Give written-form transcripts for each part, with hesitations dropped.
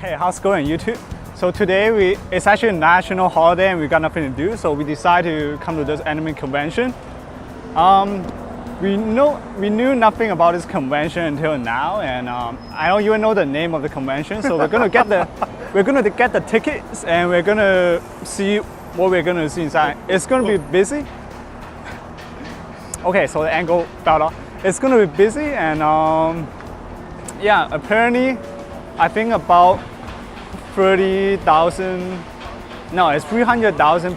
Hey, how's it going, YouTube? So today it's actually a national holiday and we got nothing to do, so we decided to come to this anime convention. We knew nothing about this convention until now, and I don't even know the name of the convention. So we're gonna get the tickets and we're gonna see what we're gonna see inside. It's gonna be busy. Okay, so the angle fell off. It's gonna be busy and yeah, apparently I think about 300,000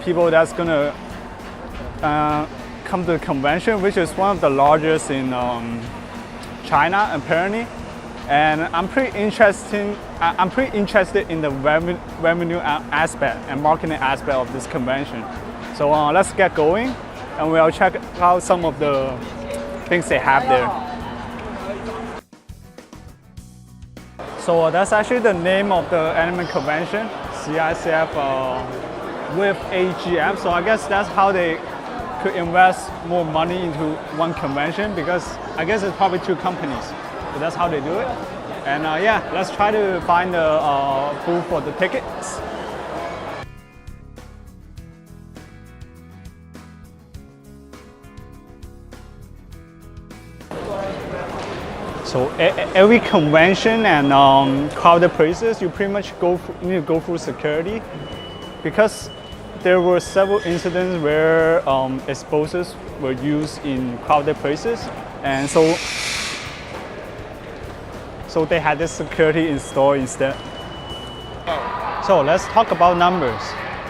people that's gonna come to the convention, which is one of the largest in China apparently. And I'm pretty interested in the revenue aspect and marketing aspect of this convention. So let's get going and we'll check out some of the things they have there. So that's actually the name of the anime convention, CICF with AGM. So I guess that's how they could invest more money into one convention, because I guess it's probably two companies. So that's how they do it. And yeah, let's try to find the booth for the tickets. So every convention and crowded places, you pretty much need to go through security, because there were several incidents where explosives were used in crowded places, and so they had this security installed instead. So let's talk about numbers.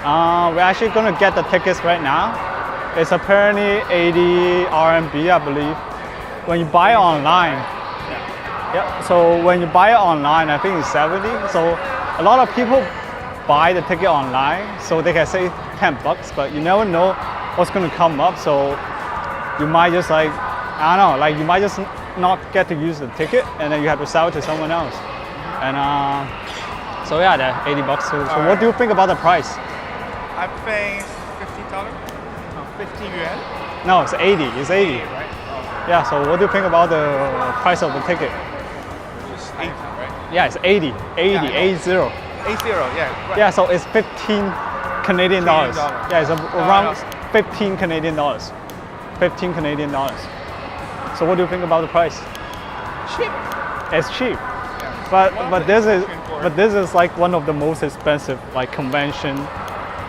We're actually going to get the tickets right now. It's apparently 80 RMB, I believe, when you buy it online. Yeah, so when you buy it online, I think it's 70. So a lot of people buy the ticket online so they can save 10 bucks, but you never know what's going to come up. So you might just you might just not get to use the ticket, and then you have to sell it to someone else. And so yeah, they're 80 bucks. So what do you think about the price? I think $50. 50 yuan? No, it's 80. It's 80. Right? Oh. Yeah. So what do you think about the price of the ticket? Just 80, right? Yeah, it's 80. 80. Yeah, 80. 80, yeah. Right. Yeah, so it's 15 Canadian dollars. Yeah, it's around 15 Canadian dollars. 15 Canadian dollars. So what do you think about the price? Cheap. It's cheap. Yeah. But this is like one of the most expensive like convention.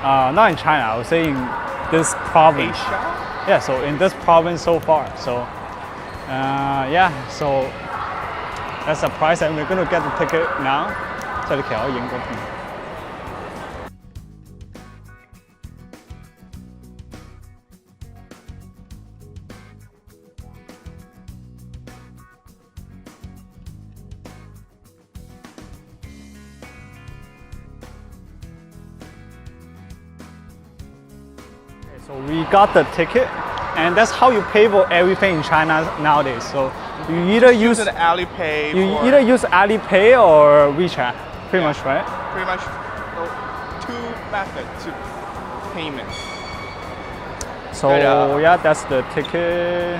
Not in China, I would say in this province. Asia? Yeah, so in this province so far. So yeah, so that's the price, and we're gonna get the ticket now. 這裡其實可以影嗰片。So we got the ticket, and that's how you pay for everything in China nowadays. So you either use Alipay. Either use Alipay or WeChat, pretty much, right? Pretty much two methods to payment. So yeah, that's the ticket.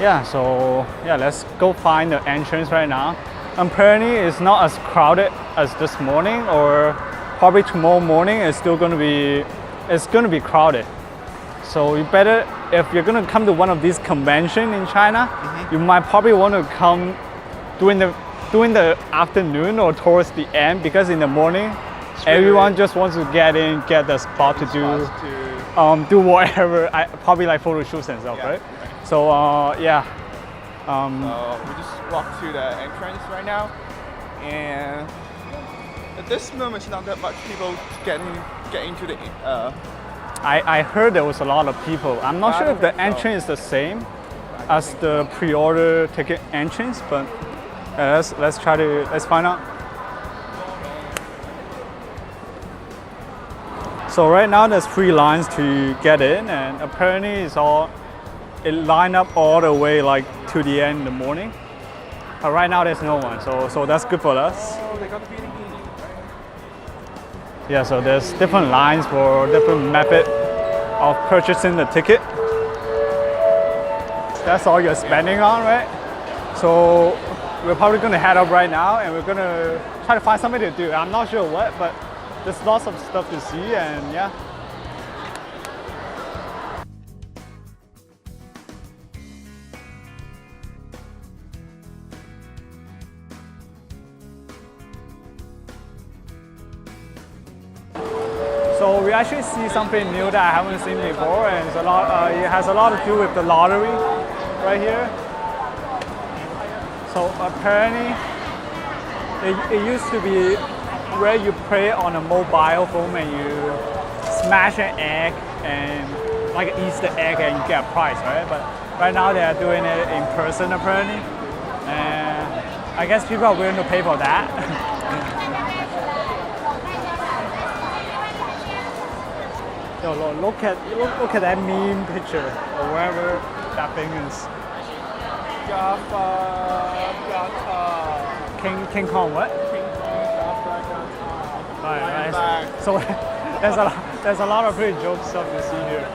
Yeah, so yeah, let's go find the entrance right now. Apparently it's not as crowded as this morning, or probably tomorrow morning it's gonna be crowded. So you better, if you're gonna come to one of these conventions in China, you might probably want to come during the afternoon or towards the end, because in the morning everyone just wants to get the spot to do whatever, probably like photo shoots and stuff, right? So yeah. We just walked to the entrance right now, and at this moment it's not that much people getting into the I heard there was a lot of people. I'm not sure if the entrance is the same as the pre-order ticket entrance, but let's find out. So right now there's 3 lines to get in, and apparently it lined up all the way like to the end in the morning. But right now there's no one, so that's good for us. Oh, they got the beating. Yeah, so there's different lines for different method of purchasing the ticket. That's all you're spending on, right? So we're probably gonna head up right now and we're gonna try to find something to do. I'm not sure what, but there's lots of stuff to see and yeah. So we actually see something new that I haven't seen before, and it's a lot. It has a lot to do with the lottery right here. So apparently, it used to be where you play on a mobile phone and you smash an egg and like an Easter egg and you get a prize, right? But right now they are doing it in person apparently, and I guess people are willing to pay for that. Yo, look at that meme picture or wherever that thing is. King Kong what? King Kong, Right. So there's a lot of pretty joke stuff to see here.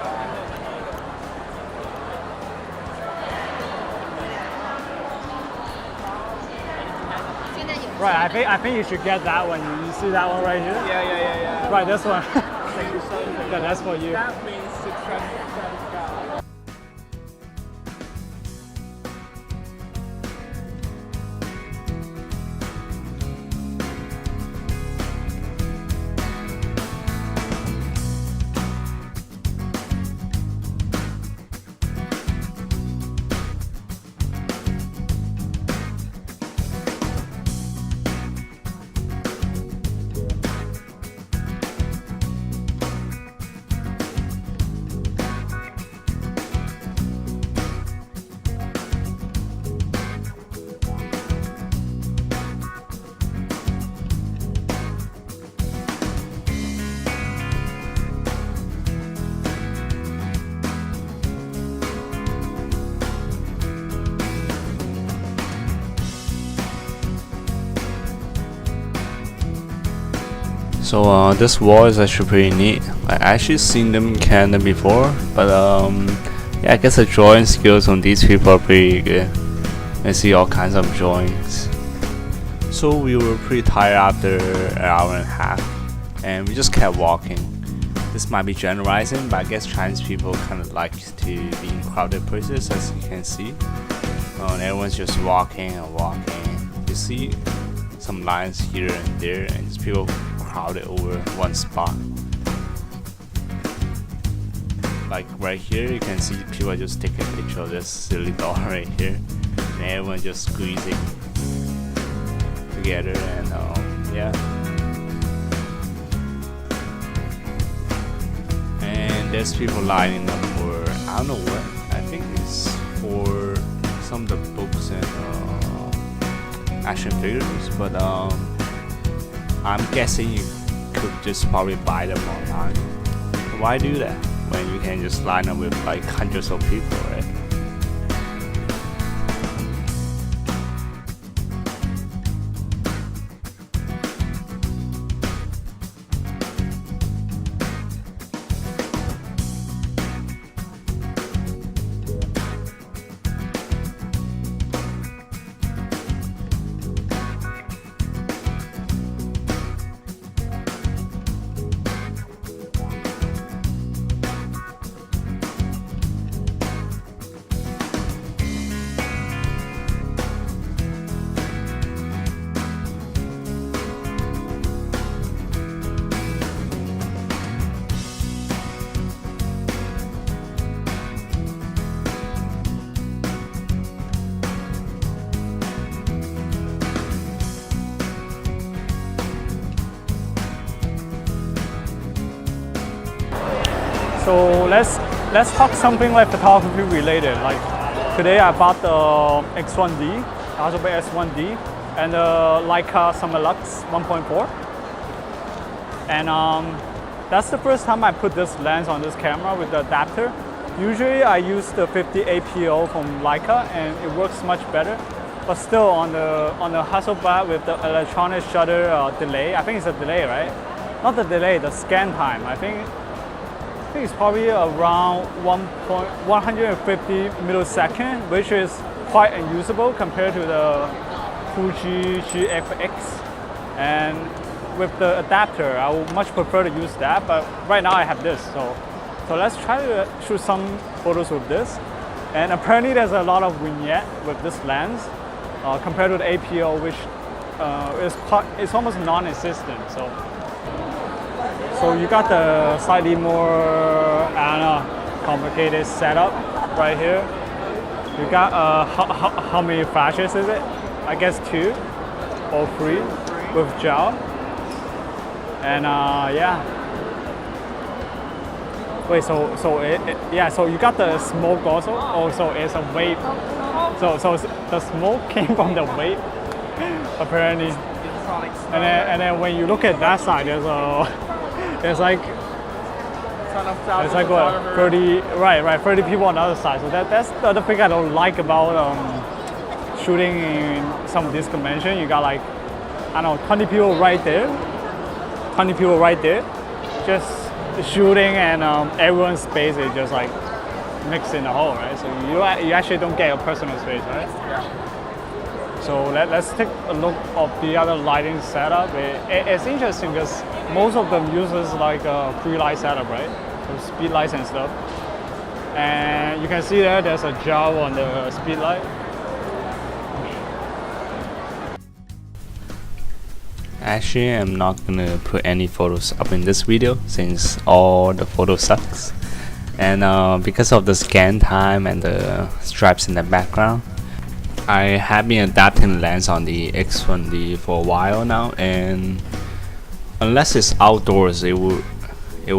Right, I think you should get that one. You see that one right here? Yeah. Right, this one. Thank you so much. Yeah, that's for you. That means 600. So this wall is actually pretty neat. I actually seen them in Canada before, but yeah, I guess the drawing skills on these people are pretty good. I see all kinds of drawings. So we were pretty tired after an hour and a half, and we just kept walking. This might be generalizing, but I guess Chinese people kind of like to be in crowded places, as you can see. And everyone's just walking and walking. You see some lines here and there, and just people crowded over one spot. Like right here, you can see people are just taking a picture of this silly doll right here, and everyone just squeezing together, and yeah. And there's people lining up for I don't know what. I think it's for some of the books and action figures, but I'm guessing you could just probably buy them online. Why do that when you can just line up with like hundreds of people, right? So let's talk something like photography related. Like today I bought the X1D, Adobe S1D, and the Leica Summer Lux 1.4. And that's the first time I put this lens on this camera with the adapter. Usually I use the 50 APO from Leica and it works much better. But still on the Hasselblad with the electronic shutter delay, I think it's a delay, right? Not the delay, the scan time. I think it's probably around 150 milliseconds, which is quite unusable compared to the Fuji GFX, and with the adapter, I would much prefer to use that. But right now I have this, so let's try to shoot some photos with this. And apparently there's a lot of vignette with this lens compared to the APO, which it's almost non-existent. So you got the slightly more, I don't know, complicated setup right here. You got how many flashes is it? I guess 2 or 3 with gel. And yeah. Wait, so so you got the smoke also? Oh, so it's a vape. So the smoke came from the vape, apparently. And then when you look at that side, there's like what, 30, right, 30 people on the other side. So that's the other thing I don't like about shooting in some of this convention. You got like, I don't know, 20 people right there, just shooting, and everyone's space is just like mixed in the hole, right? So you actually don't get your personal space, right? Yeah. So let's take a look of the other lighting setup. It's interesting because most of them uses like a free light setup, right? So speed lights and stuff. And you can see there's a gel on the speed light. Actually, I'm not gonna put any photos up in this video since all the photos sucks. And because of the scan time and the stripes in the background, I have been adapting lens on the X1D for a while now, and unless it's outdoors, it will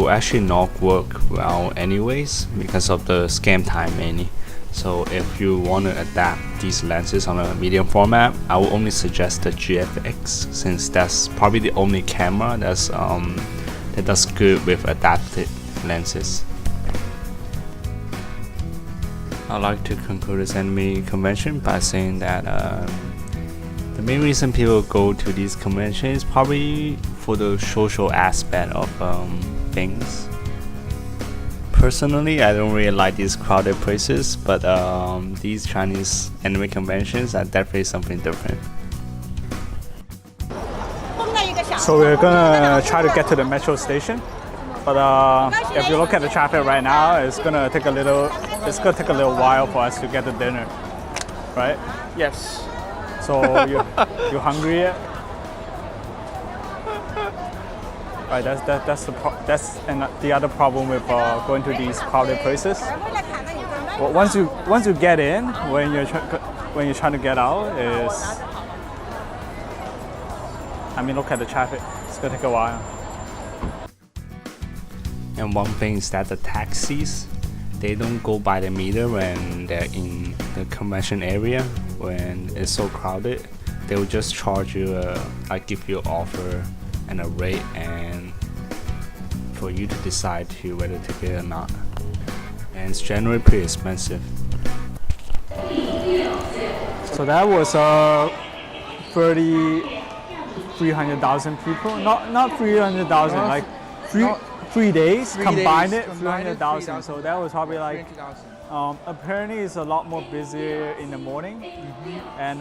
actually not work well anyways because of the scan time mainly. So if you want to adapt these lenses on a medium format, I will only suggest the GFX, since that's probably the only camera that does good with adapted lenses. I'd like to conclude this anime convention by saying that the main reason people go to these conventions is probably for the social aspect of things. Personally, I don't really like these crowded places, but these Chinese anime conventions are definitely something different. So we're gonna try to get to the metro station, but if you look at the traffic right now, it's gonna take a little while for us to get to dinner, right? Yes. So you hungry yet? Right, that's the other problem with going to these crowded places. Well, once you get in, when you're trying to get out, look at the traffic. It's gonna take a while. And one thing is that the taxis, they don't go by the meter when they're in the convention area. When it's so crowded, they will just charge you, give you an offer and a rate, and for you to decide to whether to take it or not. And it's generally pretty expensive. So that was 300,000 people. Not 300,000, like 3 days combined it, 300,000. So that was probably like. Apparently, it's a lot more busier in the morning, and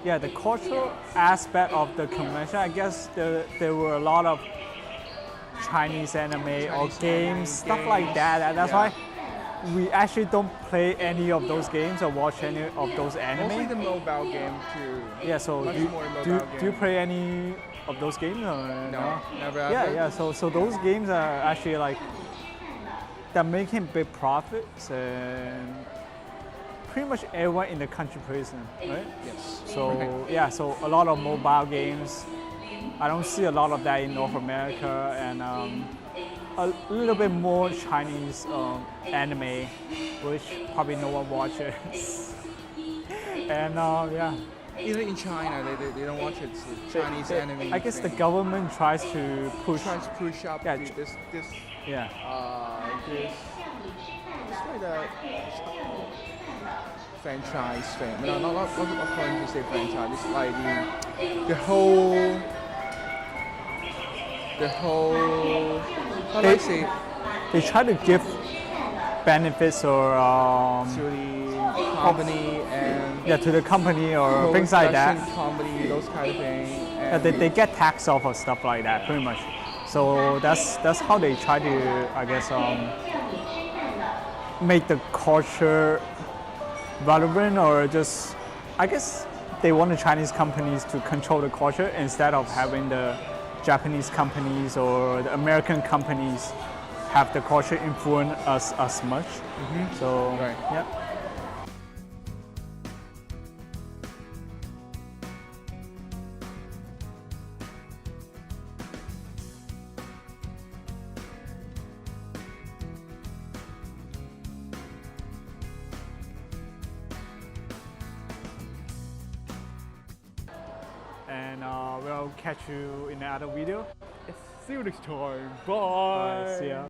yeah, the cultural aspect of the convention, I guess there were a lot of Chinese anime or games, stuff like that. That's why we actually don't play any of those games or watch any of those anime. Mostly the mobile game too. Yeah, so do you play any of those games? Or no, never. Yeah. So those games are actually like, they're making big profits, and pretty much everyone in the country plays them, right? Yes. So yeah, so a lot of mobile games. I don't see a lot of that in North America, and a little bit more Chinese anime, which probably no one watches. And yeah. Even in China, they don't watch it. Chinese anime. I guess the government tries to push up this. Yeah. It's like a franchise thing. No, not calling to say franchise. It's like the whole. How do I say? They try to give benefits or to the company and yeah, to the company or things like that. Company, those kind of things. Yeah, they get taxed off or stuff like that, pretty much. So that's how they try to, I guess, make the culture relevant, or just, I guess, they want the Chinese companies to control the culture instead of having the Japanese companies or the American companies have the culture influence us as much. So Right. yeah. And we'll catch you in another video. See you next time. Bye. See ya.